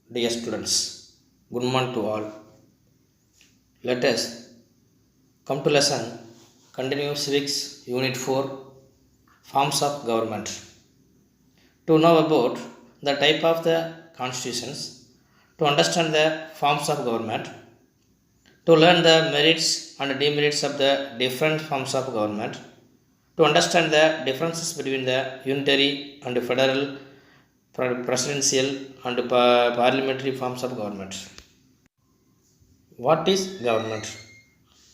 Dear students, good morning to all. Let us come to lesson continue civics unit 4 forms of government. To know about the type of the constitutions, to understand the forms of government, to learn the merits and demerits of the different forms of government, to understand the differences between the unitary and federal, presidential and parliamentary forms of government. What is government?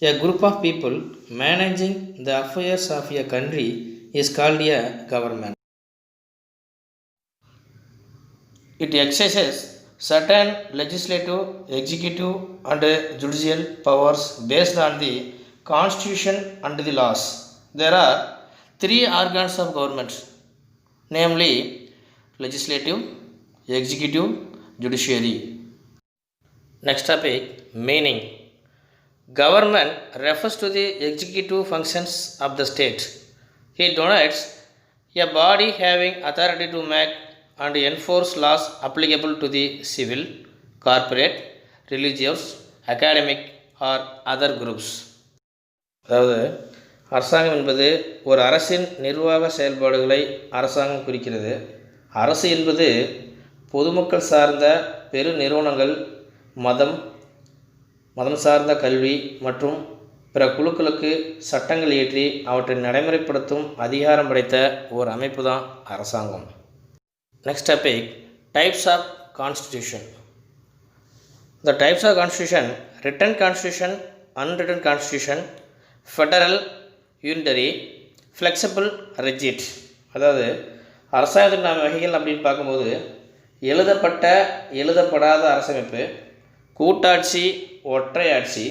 A group of people managing the affairs of a country is called a government. It exercises certain legislative, executive, and judicial powers based on the constitution and the laws. There are three organs of government, namely legislative, executive, judiciary. Next topic, meaning. Government refers to the executive functions of the state. It denotes a body having authority to make and enforce laws applicable to the civil, corporate, religious, academic or other groups. அதாவது அரசாங்கம் என்பது ஒரு அரசின் நிர்வாக செயல்பாடுகளை அரசாங்கம் குறிக்கிறது. அரசு என்பது பொதுமக்கள் சார்ந்த பெரு நிறுவனங்கள், மதம் சார்ந்த கல்வி மற்றும் பிற குழுக்களுக்கு சட்டங்கள் இயற்றி அவற்றை நடைமுறைப்படுத்தும் அதிகாரம் படைத்த ஒரு அமைப்பு தான் அரசாங்கம். Next topic, types of constitution. The types of constitution: written constitution, unwritten constitution, federal, unitary, flexible, rigid. அதாவது அரசாங்கத்தின் வகைகள் அப்படின்னு பார்க்கும்போது எழுதப்பட்ட, எழுதப்படாத அரசமைப்பு, கூட்டாட்சி, ஒற்றையாட்சி,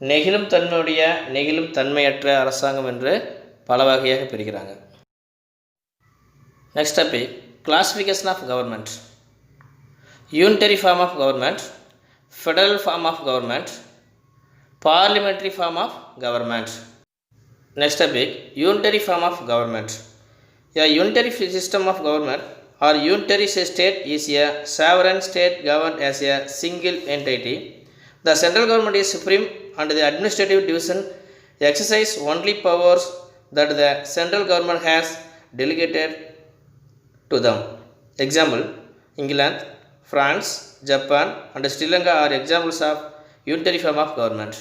நெகிழும் தன்மையுடைய, நெகிழும் தன்மையற்ற அரசாங்கம் என்று பல வகையாக பிரிக்கிறாங்க. Next topic, classification of government. Unitary form of government, federal form of government, parliamentary form of government. Next topic, unitary form of government. A unitary system of government or unitary state is a sovereign state governed as a single entity. The central government is supreme and the administrative division exercise only powers that the central government has delegated to them. Example: England, France, Japan and Sri Lanka are examples of unitary form of government.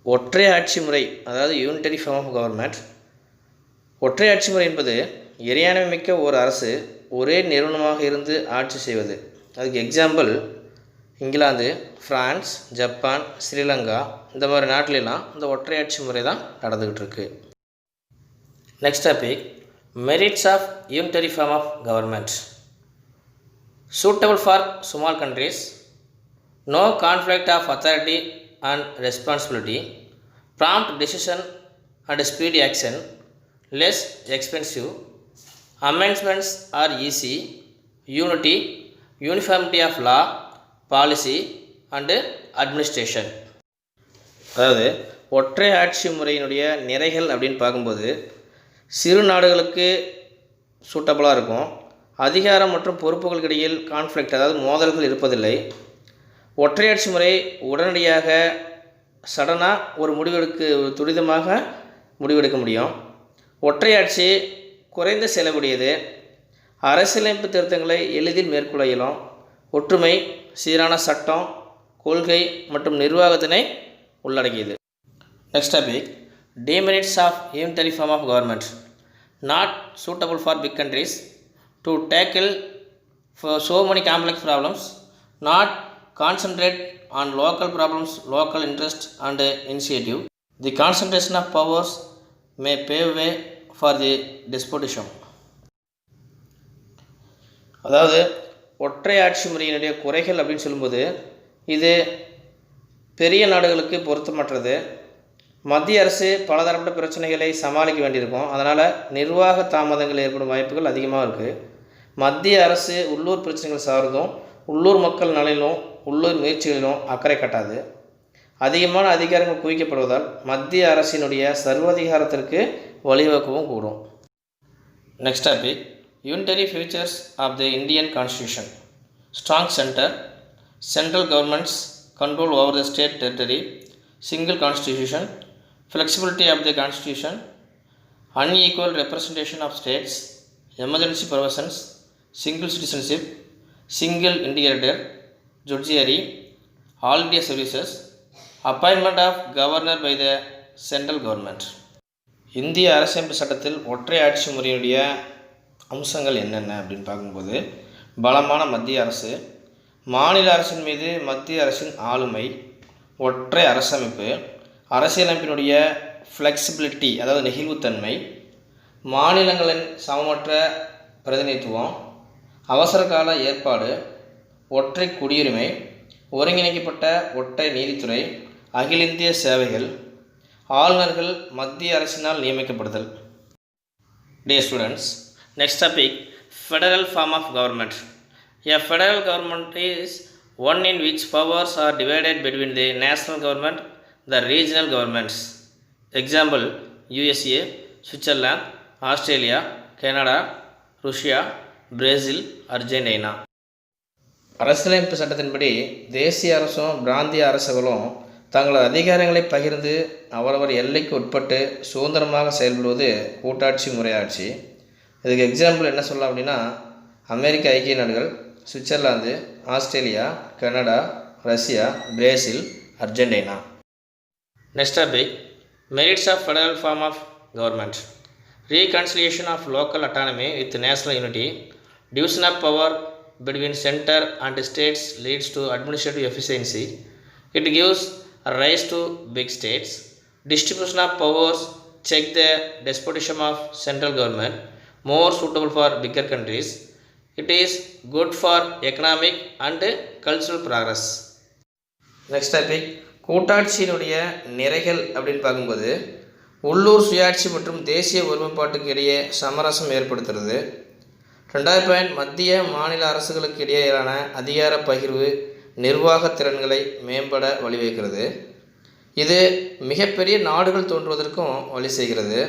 ஒற்றை ஆட்சி முறை, அதாவது unitary form of government. ஒற்றை ஆட்சி முறை என்பது இறையாண்மை மிக்க ஒரு அரசு ஒரே நிறுவனமாக இருந்து ஆட்சி செய்வது. அதுக்கு example England, France, Japan, Sri Lanka இந்த மாதிரி நாட்டிலெலாம் இந்த ஒற்றை ஆட்சி முறை தான் நடந்துக்கிட்டு இருக்கு. Next topic, merits of unitary form of government. Suitable for small countries, no conflict of authority and responsibility, prompt decision and speedy action, less expensive, amendments are easy, unity, uniformity of law, policy and administration. அதாவது ஒற்றை ஆட்சி முறையினுடைய நிறைகள் அப்படின்னு பார்க்கும்போது சிறு நாடுகளுக்கு சூட்டபுளாக இருக்கும். அதிகாரம் மற்றும் பொறுப்புகளுக்கு இடையில் கான்ஃப்ளிக்ட், அதாவது மோதல்கள் இருப்பதில்லை. ஒற்றையாட்சி முறை உடனடியாக சடனாக ஒரு துரிதமாக முடிவெடுக்க முடியும். ஒற்றையாட்சி குறைந்த செலவுடையது, அரசியலமைப்பு திருத்தங்களை எளிதில் மேற்கொள்ள இயலும். ஒற்றுமை, சீரான சட்டம், கொள்கை மற்றும் நிர்வாகத்தினை உள்ளடக்கியது. Next topic, demerits of unitary form of government. Not suitable for big countries to tackle for so many complex problems, not concentrate on local problems, local interest and initiative. The concentration of powers may pave way for the despotism. அதாவது ஒற்றை ஆட்சி முறையினுடைய குறைகள் அப்படின்னு சொல்லும்போது இது பெரிய நாடுகளுக்கு பொருத்தமற்றது. மத்திய அரசு பலதரப்பட்ட பிரச்சனைகளை சமாளிக்க வேண்டியிருக்கும். அதனால் நிர்வாக தாமதங்கள் ஏற்படும் வாய்ப்புகள் அதிகமாக இருக்குது. மத்திய அரசு உள்ளூர் பிரச்சனைகள் சார்ந்தும் உள்ளூர் மக்கள் நலனிலும் உள்ளூர் முயற்சிகளிலும் அக்கறை காட்டாது. அதிகமான அதிகாரங்கள் குவிக்கப்படுவதால் மத்திய அரசினுடைய சர்வாதிகாரத்திற்கு வழிவகுக்கவும் கூடும். Next topic, unitary features of the Indian constitution. strong center, central government's control over the state territory, single constitution, flexibility of the constitution, unequal representation of states, emergency provisions, single citizenship, single integrated judiciary, all India services, appointment of governor by the central government. இந்திய அரசியலமைப்பு சட்டத்தில் ஒற்றை ஆட்சி முறையுடைய அம்சங்கள் என்னென்ன அப்படின்னு பார்க்கும்போது, பலமான மத்திய அரசு, மாநில அரசின் மீது மத்திய அரசின் ஆளுமை, ஒற்றை அரசமைப்பு, அரசியலமைப்பினுடைய ஃப்ளெக்சிபிலிட்டி அதாவது நெகிழ்வுத்தன்மை, மாநிலங்களின் சமமற்ற பிரதிநிதித்துவம், அவசர கால ஏற்பாடு, ஒற்றை குடியுரிமை, ஒருங்கிணைக்கப்பட்ட ஒற்றை நீதித்துறை, அகில இந்திய சேவைகள், ஆளுநர்கள் மத்திய அரசினால் நியமிக்கப்படுதல். Dear students, next topic, federal form of government. A federal government is one in which powers are divided between the national government, the regional governments. Example, USA, Switzerland, Australia, Canada, Russia, Brazil, Argentina. அரசியலமைப்பு சட்டத்தின்படி தேசிய அரசும் பிராந்திய அரசுகளும் தங்களது அதிகாரங்களை பகிர்ந்து அவரவர் எல்லைக்கு உட்பட்டு சுதந்திரமாக செயல்படுவது கூட்டாட்சி முறையாட்சி. இதுக்கு எக்ஸாம்பிள் என்ன சொல்லலாம் அப்படின்னா, அமெரிக்க ஐக்கிய நாடுகள், Switzerland, Australia, Canada, Russia, Brazil, Argentina. Next topic, merits of federal form of government. Reconciliation of local autonomy with national unity, division of power between center and states leads to administrative efficiency. It gives rise to big states. Distribution of powers check the despotism of central government, more suitable for bigger countries. It is good for economic and cultural progress. Next topic, கூட்டாட்சியினுடைய நிறைகள் அப்படின்னு பார்க்கும்போது, உள்ளூர் சுயாட்சி மற்றும் தேசிய ஒருமைப்பாட்டுக்கு இடையே சமரசம் ஏற்படுத்துறது. 2வது பாயிண்ட், மத்திய மாநில அரசுகளுக்கு இடையேயான அதிகார பகிர்வு நிர்வாக திறன்களை மேம்பட வழிவகுக்கிறது. இது மிகப்பெரிய நாடுகள் தோன்றுவதற்கும் வழி செய்கிறது.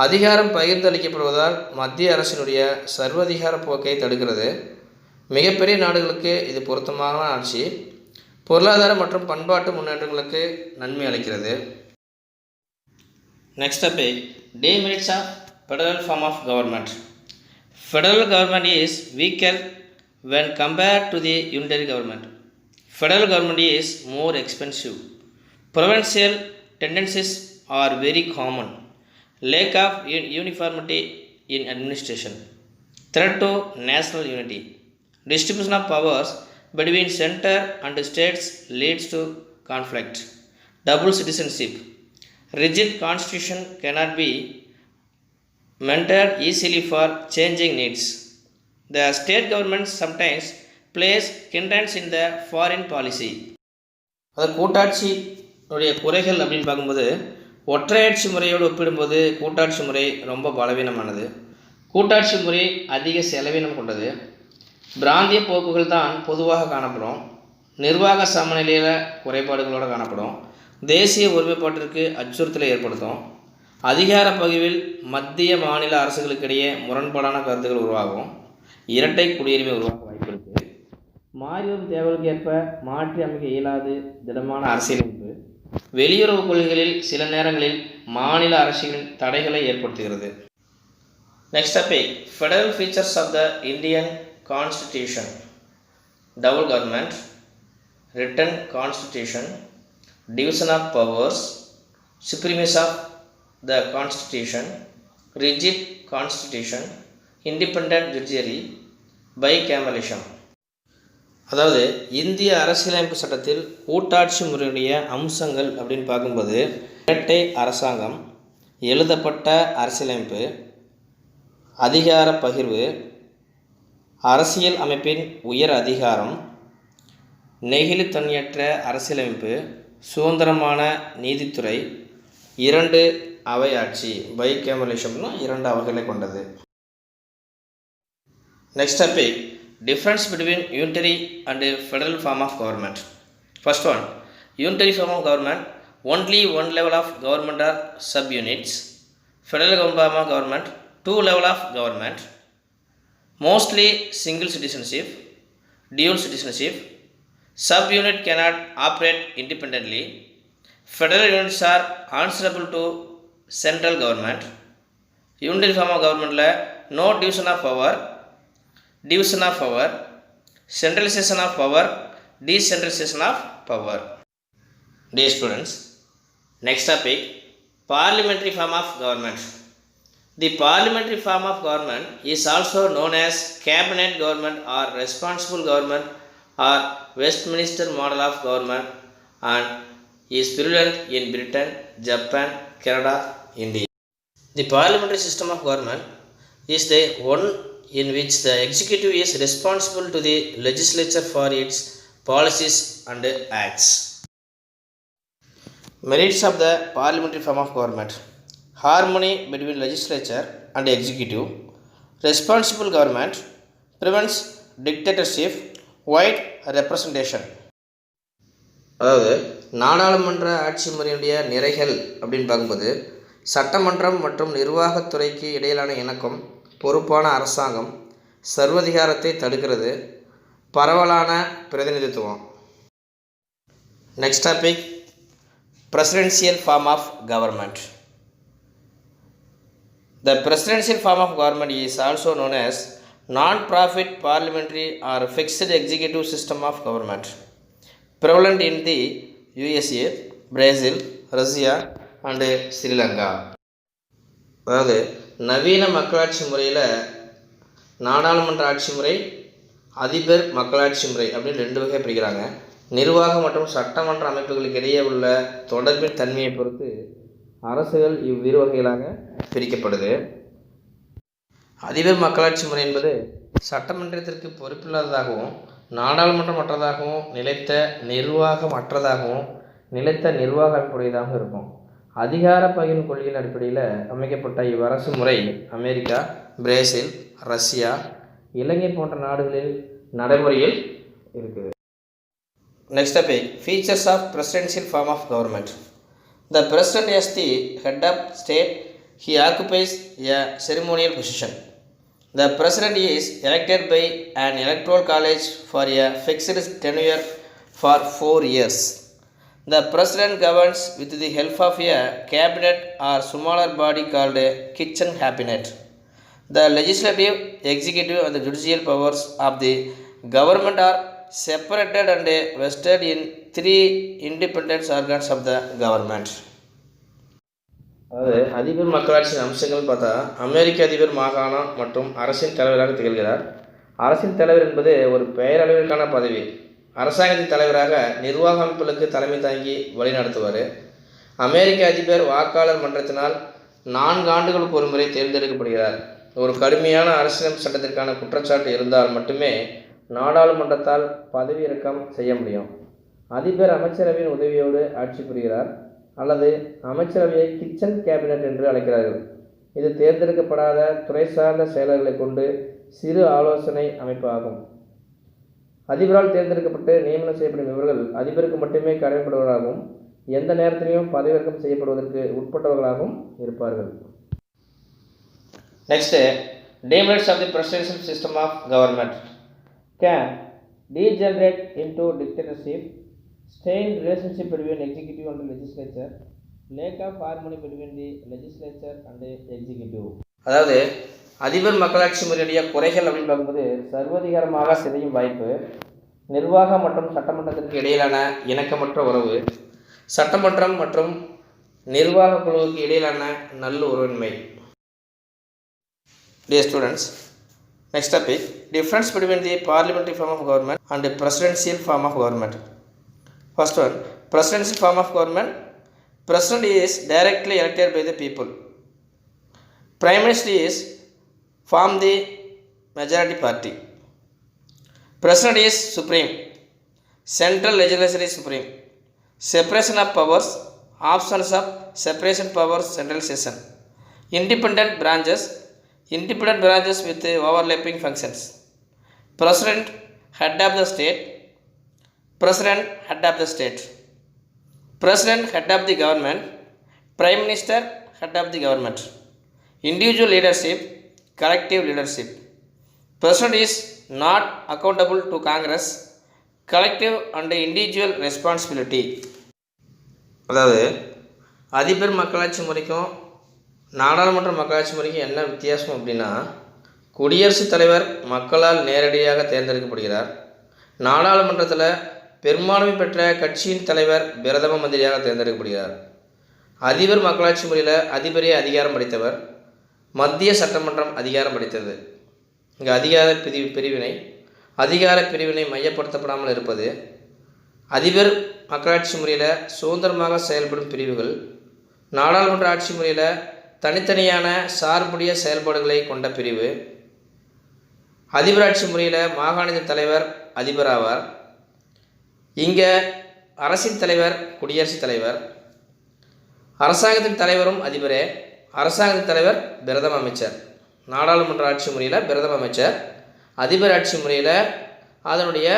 அதிகாரம் பகிர்ந்தளிக்கப்படுவதால் மத்திய அரசினுடைய சர்வதிகார போக்கை தடுக்கிறது. மிகப்பெரிய நாடுகளுக்கு இது பொருத்தமான ஆட்சி. பொருளாதார மற்றும் பண்பாட்டு முன்னேற்றங்களுக்கு நன்மை அளிக்கிறது. Next topic, demerits of federal form of government. Federal government is weaker when compared to the unitary government. Federal government is more expensive. Provincial tendencies are very common. Lack of uniformity in administration. Threat to national unity. Distribution of powers between center and states leads to conflict. Double citizenship. Rigid constitution cannot be mentored easily for changing needs. The state governments sometimes place hindrance in the foreign policy. அது கூட்டாட்சியுடைய குறைகள் அப்படின்னு பார்க்கும்போது, ஒற்றையாட்சி முறையோடு ஒப்பிடும்போது கூட்டாட்சி முறை ரொம்ப பலவீனமானது. கூட்டாட்சி முறை அதிக செலவினம் கொண்டது. பிராந்திய போக்குகள் தான் பொதுவாக காணப்படும். நிர்வாக சமநிலையில் குறைபாடுகளோடு காணப்படும். தேசிய ஒருமைப்பாட்டிற்கு அச்சுறுத்தலை ஏற்படுத்தும். அதிகார பகிர்வில் மத்திய மாநில அரசுகளுக்கிடையே முரண்பாடான கருத்துக்கள் உருவாகும். இரட்டை குடியுரிமை உருவாக வாய்ப்பு இருக்குது. மாறிவரும் தேவைகளுக்கு ஏற்ப மாற்றி அமைக்க இயலாது திடமான அரசியலமைப்பு வெளியுறவு கொள்கைகளில் சில நேரங்களில் மாநில அரசுகளின் தடைகளை ஏற்படுத்துகிறது. Next topic, federal features of the Indian constitution. Double government, written constitution, division of powers, supremacy of the constitution, rigid constitution, independent judiciary, bicameralism. அதாவது இந்திய அரசியலமைப்பு சட்டத்தில் கூட்டாட்சி முறையுடைய அம்சங்கள் அப்படின்னு பார்க்கும்போது, இரட்டை அரசாங்கம், எழுதப்பட்ட அரசியலமைப்பு, அதிகார பகிர்வு, அரசியல் அமைப்பின் உயர் அதிகாரம், நெகிழ்வுத்தன்மையற்ற அரசியலமைப்பு, சுதந்திரமான நீதித்துறை, 2 அவை ஆட்சி, பைகேமரலிசம்னா 2 அவைகளை கொண்டது. Next topic, difference between unitary and federal form of government. First one, unitary form of government, only one level of government or subunits. Federal form of government, 2 level of government, mostly single citizenship, dual citizenship, subunit cannot operate independently, federal units are answerable to central government, unitary form of government no division of power, centralization of power, decentralization of power. Dear students, next topic, parliamentary form of government. The parliamentary form of government is also known as cabinet government or responsible government or Westminster model of government and is prevalent in Britain, Japan, Canada, India. The parliamentary system of government is the one in which the executive is responsible to the legislature for its policies and acts. Merits of the parliamentary form of government: harmony between legislature and executive, responsible government, prevents dictatorship, wide representation. அதாவது நாடாளுமன்ற ஆட்சி முறையுடைய நிறைகள் அப்படின்னு பார்க்கும்போது சட்டமன்றம் மற்றும் நிர்வாகத்துறைக்கு இடையிலான இணக்கம், பொறுப்பான அரசாங்கம், சர்வதிகாரத்தை தடுக்கிறது, பரவலான பிரதிநிதித்துவம். Next topic, presidential form of government. The presidential form of government is also known as non-profit parliamentary or fixed executive system of government, prevalent in the USA, Brazil, Russia and Sri Lanka. அதாவது நவீன மக்களாட்சி முறையில் நாடாளுமன்ற ஆட்சி முறை, அதிபர் மக்களாட்சி முறை அப்படின்னு 2 வகை பிரிக்கிறாங்க. நிர்வாகம் மற்றும் சட்டமன்ற அமைப்புகளுக்கு இடையே உள்ள தொடர்பின் தன்மையை பொறுத்து அரசுகள் இவ்விரு வகைகளாக பிரிக்கப்படுது. அதிபர் மக்களாட்சி முறை என்பது சட்டமன்றத்திற்கு பொறுப்பில்லாததாகவும், நாடாளுமன்றம் அற்றதாகவும், நிலைத்த நிர்வாக அமைப்புடையதாகவும் இருக்கும். அதிகார பகிர்வு கொள்கையின் அடிப்படையில் அமைக்கப்பட்ட இவ்வரசு முறை அமெரிக்கா, பிரேசில், ரஷ்யா, இலங்கை போன்ற நாடுகளில் நடைமுறையில் இருக்குது. Next topic, features of presidential form of government. The president is the head of state. He occupies a ceremonial position. The president is elected by an electoral college for a fixed tenure for 4 years. The president governs with the help of a cabinet or smaller body called a kitchen cabinet. The legislative, executive and the judicial powers of the government are separated and vested in 3 independent organs of the government. அதாவது அதிபர் மக்களாட்சியின் அம்சங்கள் பார்த்தா, அமெரிக்க அதிபர் மாகாணம் மற்றும் அரசின் தலைவராக திகழ்கிறார். அரசின் தலைவர் என்பது ஒரு பெயரளவிற்கான பதவி. அரசாங்கத்தின் தலைவராக நிர்வாக அமைப்புகளுக்கு தலைமை தாங்கி வழிநடத்துவார். அமெரிக்க அதிபர் வாக்காளர் மன்றத்தினால் 4 ஆண்டுகளுக்கு ஒரு முறை தேர்ந்தெடுக்கப்படுகிறார். ஒரு கடுமையான அரசியல் சட்டத்திற்கான குற்றச்சாட்டு இருந்தால் மட்டுமே நாடாளுமன்றத்தால் பதவி இறக்கம் செய்ய முடியும். அதிபர் அமைச்சரவையின் உதவியோடு ஆட்சி புரிகிறார் அல்லது அமைச்சரவையை கிச்சன் கேபினட் என்று அழைக்கிறார்கள். இது தேர்ந்தெடுக்கப்படாத துறை சார்ந்த செயலர்களை கொண்டு சிறு ஆலோசனை அமைப்பு ஆகும். அதிபரால் தேர்ந்தெடுக்கப்பட்டு நியமனம் செய்யப்படும் இவர்கள் அதிபருக்கு மட்டுமே கடமைப்படுவதாகவும் எந்த நேரத்திலையும் பதவியிறக்கம் செய்யப்படுவதற்கு உட்பட்டவர்களாகவும் இருப்பார்கள். Next, demerits of the presidential system of government: can degenerate into dictatorship, strained relationship between executive and legislature, lack of harmony between the legislature and the executive. அதாவது அதிபர் மக்களாட்சி முறையுடைய குறைகள் அப்படின்னு பார்க்கும்போது சர்வதிகாரமாக சிதையும் வாய்ப்பு, நிர்வாகம் மற்றும் சட்டமன்றத்திற்கு இடையிலான இணக்கமற்ற உறவு, சட்டமன்றம் மற்றும் நிர்வாக குழுவுக்கு இடையிலான நல்லுறவின்மை. Dear students, next topic, difference between the parliamentary form of government and the presidential form of government. First one, presidential form of government. President is directly elected by the people. Prime Minister is from the majority party. President is supreme. Central legislature is supreme. Separation of powers, options of separation powers, centralization. Independent branches with overlapping functions. President, head of the state. President, head of the state. President, head of the government. Prime Minister, head of the government. Individual leadership, collective leadership. President is not accountable to Congress. Collective and individual responsibility. அதாவது அதிபர் மக்களாட்சி முறைக்கும் நாடாளுமன்ற மக்களாட்சி முறைக்கும் என்ன வித்தியாசம் அப்படின்னா, குடியரசுத் தலைவர் மக்களால் நேரடியாக தேர்ந்தெடுக்கப்படுகிறார். நாடாளுமன்றத்தில் பெரும்பான்மை பெற்ற கட்சியின் தலைவர் பிரதம மந்திரியாக தேர்ந்தெடுக்கப்படுகிறார். அதிபர் மக்களாட்சி முறையில் அதிபரே அதிகாரம் படைத்தவர், மத்திய சட்டமன்றம் அதிகாரம் படைத்தது. இங்கே அதிகார பிரிவினை மையப்படுத்தப்படாமல் இருப்பது, அதிபர் மக்களாட்சி முறையில் சுதந்திரமாக செயல்படும் பிரிவுகள், நாடாளுமன்ற ஆட்சி முறையில் தனித்தனியான சார்புடைய செயல்பாடுகளை கொண்ட பிரிவு, அதிபராட்சி முறையில் மாகாணத்தின் தலைவர் அதிபர் ஆவார். இங்கே அரசின் தலைவர் குடியரசுத் தலைவர், அரசாங்கத்தின் தலைவரும் அதிபரே, அரசாங்கத்தின் தலைவர் பிரதம அமைச்சர். நாடாளுமன்ற ஆட்சி முறையில் பிரதம அமைச்சர், அதிபர் ஆட்சி முறையில் அதனுடைய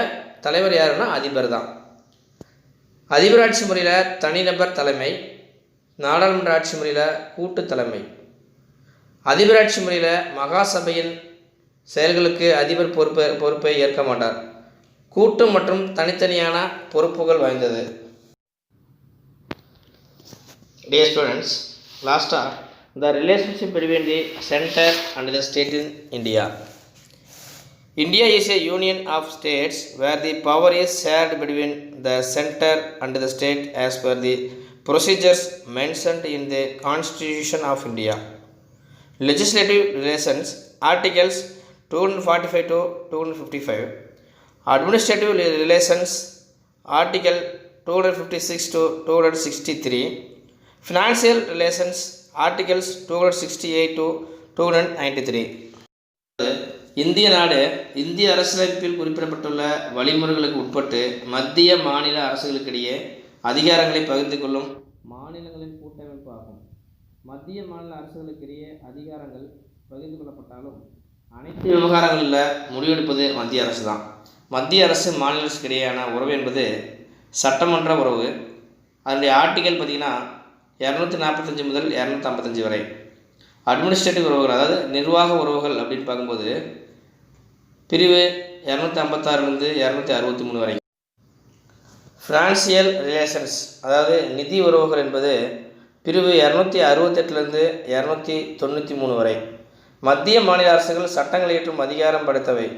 தலைவர் யாருன்னா அதிபர் தான். அதிபர் ஆட்சி முறையில் தனிநபர் தலைமை, நாடாளுமன்ற ஆட்சி முறையில் கூட்டு தலைமை. அதிபர் ஆட்சி முறையில் மகாசபையின் செயல்களுக்கு அதிபர் பொறுப்பை ஏற்க மாட்டார். கூட்டு மற்றும் தனித்தனியான பொறுப்புகள் வாய்ந்தது. Dear students, last are the relationship between the center and the state in India. India is a union of states where the power is shared between the center and the state as per the procedures mentioned in the Constitution of India. Legislative relations, Articles 245 to 255. Administrative relations, Article 256 to 263. Financial relations, Articles 268 to 293. இந்திய நாடு இந்திய அரசியலமைப்பில் குறிப்பிடப்பட்டுள்ள வழிமுறைகளுக்கு உட்பட்டு மத்திய மாநில அரசுகளுக்கிடையே அதிகாரங்களை பகிர்ந்து கொள்ளும் மாநிலங்களின் கூட்டமைப்பு ஆகும். மத்திய மாநில அரசுகளுக்கிடையே அதிகாரங்கள் பகிர்ந்து கொள்ளப்பட்டாலும் அனைத்து விவகாரங்களில் முடிவெடுப்பது மத்திய அரசு தான். மத்திய அரசு மாநில அரசுக்கு இடையேயான உறவு என்பது சட்டமன்ற உறவு. அதனுடைய ஆர்டிகல் பார்த்திங்கன்னா 245 முதல் 255 வரை. அட்மினிஸ்ட்ரேட்டிவ் உறவுகள், அதாவது நிர்வாக உறவுகள் அப்படின்னு பார்க்கும்போது பிரிவு 256 263 வரை. ஃபினான்சியல் ரிலேஷன்ஸ், அதாவது நிதி உறவுகள் என்பது பிரிவு 268 293 வரை. மத்திய மாநில அரசுகள் சட்டங்கள் இயற்றும் அதிகாரம் படைத்தவை,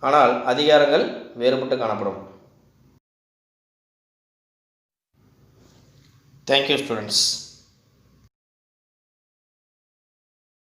ஆனால் அதிகாரங்கள் வேறுபட்டு காணப்படும். Thank you students.